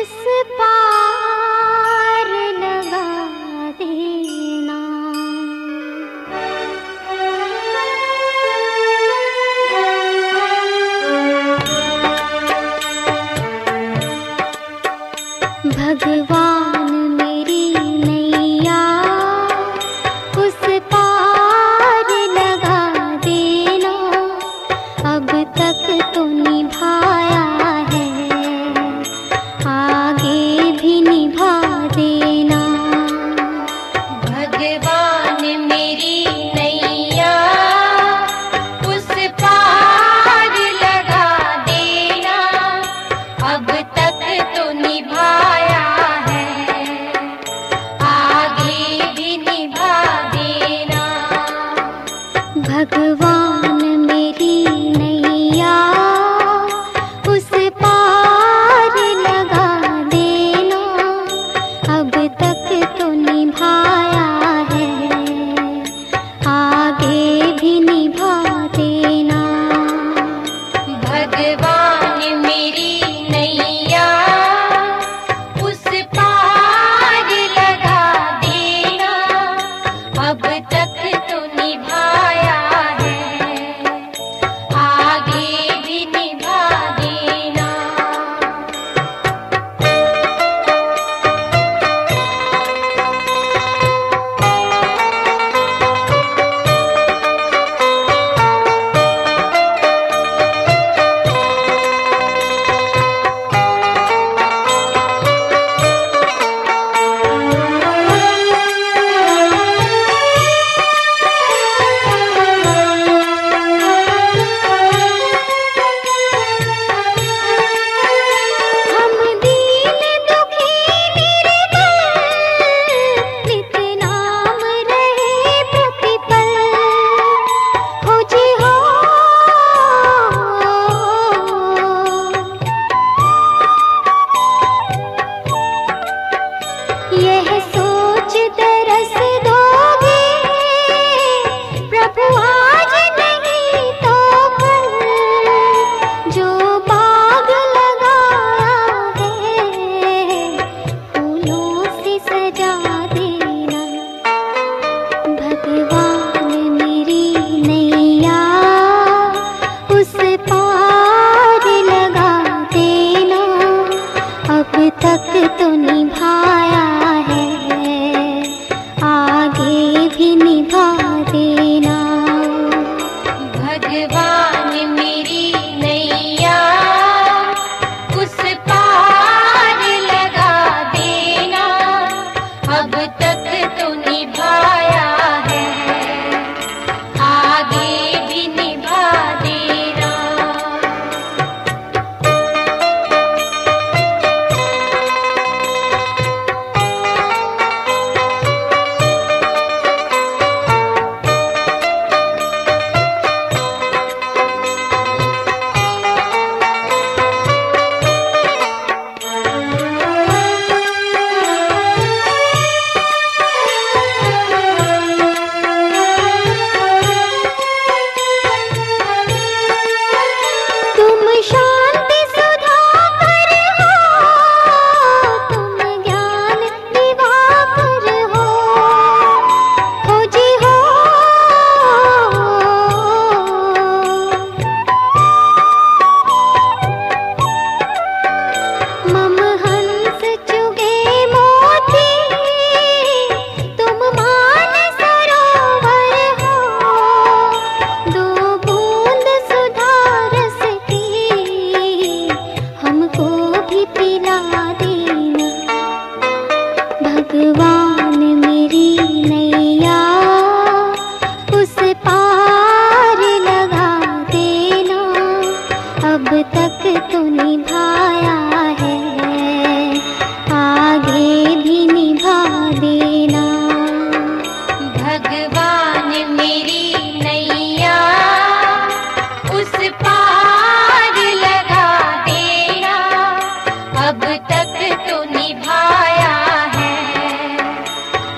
उस पार लगा देना। भगवान मेरी नैया उस पार लगा देना। अब तक तो निभाया है, आगे भी निभा देना। भगवान मेरी नैया उस पार लगा देना। अब तक तो निभाया है, आगे भी निभा देना। भगवान मेरी नैया उस पार लगा देना। अब तक तो निभाया है, आगे भी निभा देना। भगवान मेरी नैया उस पार लगा देना। अब तक तो निभाया है, आगे भी निभा देना। हम दीन दुखी निर्बल, नित नाम रहे प्रतिपल। हो जी हो, यह सोच तरस दोगे प्रभु आज नहीं तो कल। जो बाग लगाया है फूलों से सजा देना। भगवान मेरी नैया उस पार लगा देना। अब तक तो निभाया है, आगे भी निभा देना। भगवान मेरी नैया उस पार लगा देना। अब तक तो निभाया है, आगे भी निभा देना। तुम शांति सुधाकर हो, तुम ज्ञान दिवाकर हो जी हो। मम हंस चुगे मोती, तुम मान सरोवर हो। दो बूंद सुधा रस की हमको भी पिला देना। भगवान मेरी नैया उस पार लगा देना। अब तक तो निभाया है, आगे भी निभा देना। भगवान मेरी नैया उस पार लगा देना। अब तक तो निभाया है,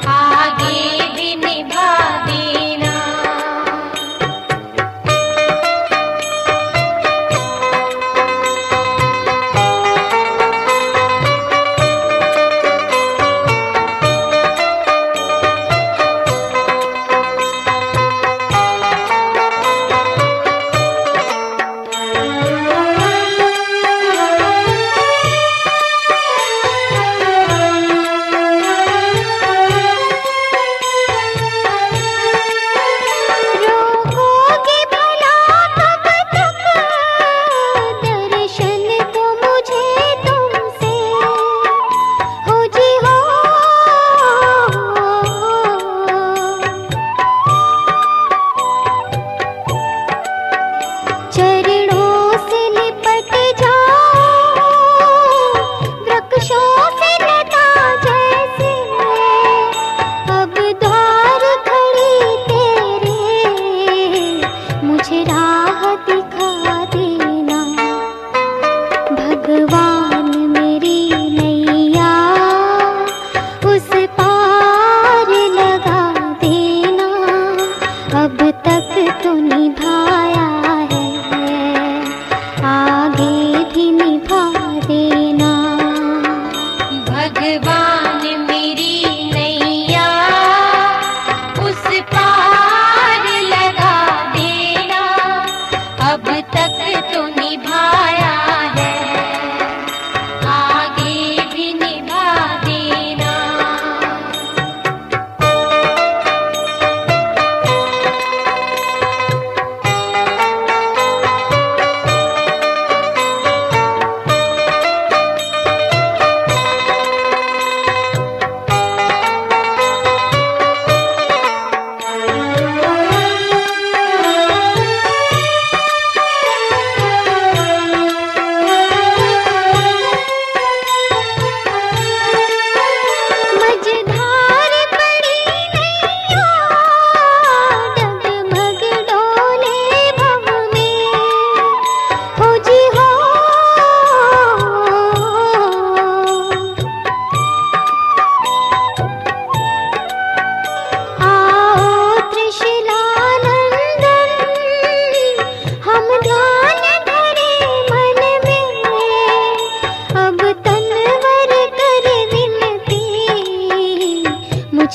आगे भी निभा देना।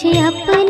मुझे अपने